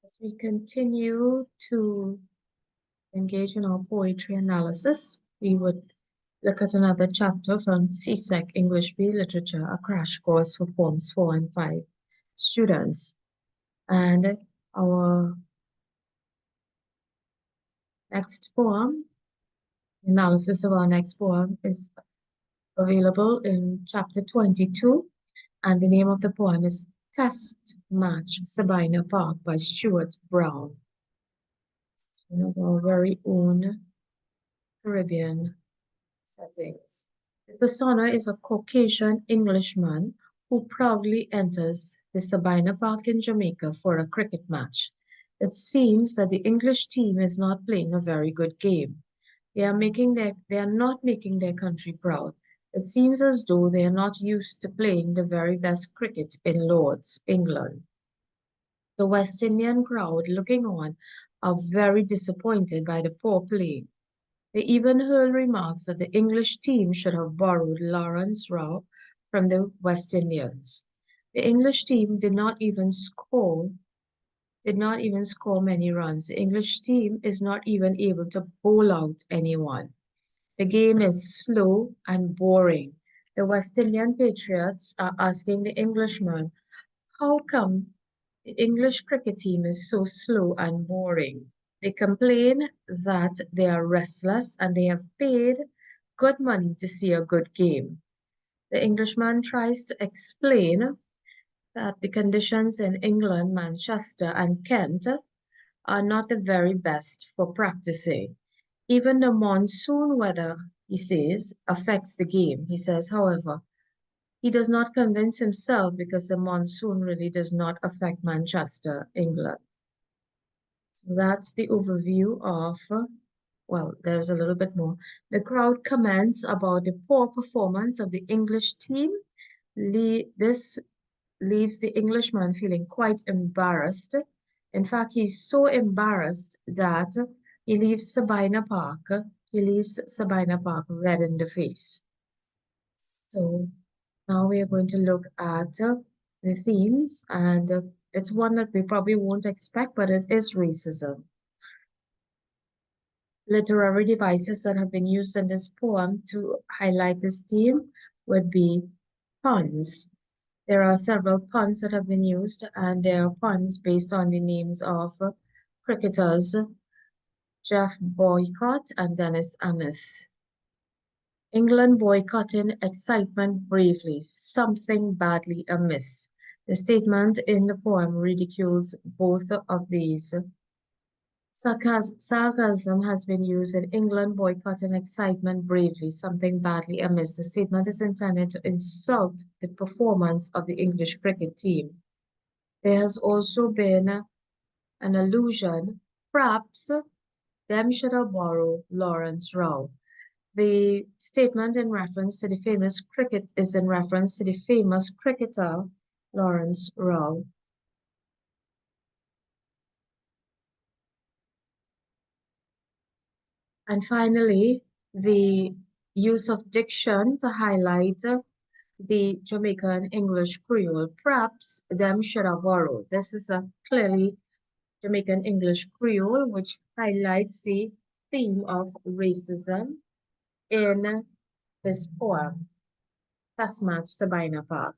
As we continue to engage in our poetry analysis, we would look at another chapter from Csec English B Literature, a crash course for Forms 4 and 5 students. And our next poem, analysis of our next poem, is available in chapter 22, and the name of the poem is Test Match Sabina Park by Stuart Brown. It's one of our very own Caribbean settings. The persona is a Caucasian Englishman who proudly enters the Sabina Park in Jamaica for a cricket match. It seems that the English team is not playing a very good game. They are not making their country proud. It seems as though they are not used to playing the very best cricket in Lord's, England. The West Indian crowd looking on are very disappointed by the poor play. They even hurl remarks that the English team should have borrowed Lawrence Rowe from the West Indians. The English team did not even score many runs. The English team is not even able to bowl out anyone. The game is slow and boring. The West Indian Patriots are asking the Englishman, how come the English cricket team is so slow and boring? They complain that they are restless and they have paid good money to see a good game. The Englishman tries to explain that the conditions in England, Manchester, and Kent are not the very best for practicing. Even the monsoon weather, he says, affects the game. He says, however, he does not convince himself because the monsoon really does not affect Manchester, England. So that's the overview of, well, there's a little bit more. The crowd comments about the poor performance of the English team. This leaves the Englishman feeling quite embarrassed. In fact, he's so embarrassed that he leaves Sabina Park red in the face. So now we are going to look at the themes, and it's one that we probably won't expect, but it is racism. Literary devices that have been used in this poem to highlight this theme would be puns. There are several puns that have been used, and they are puns based on the names of cricketers Jeff Boycott and Dennis Amiss. England boycotting excitement bravely, something badly amiss. The statement in the poem ridicules both of these. Sarcasm has been used in England boycotting excitement bravely, something badly amiss. The statement is intended to insult the performance of the English cricket team. There has also been an allusion, perhaps them should have borrowed Lawrence Rowe. The statement in reference to the famous cricket is in reference to the famous cricketer Lawrence Rowe. And finally, the use of diction to highlight the Jamaican English Creole. Perhaps them should have borrowed. This is a clearly Jamaican English Creole, which highlights the theme of racism in this poem, Test Match Sabina Park.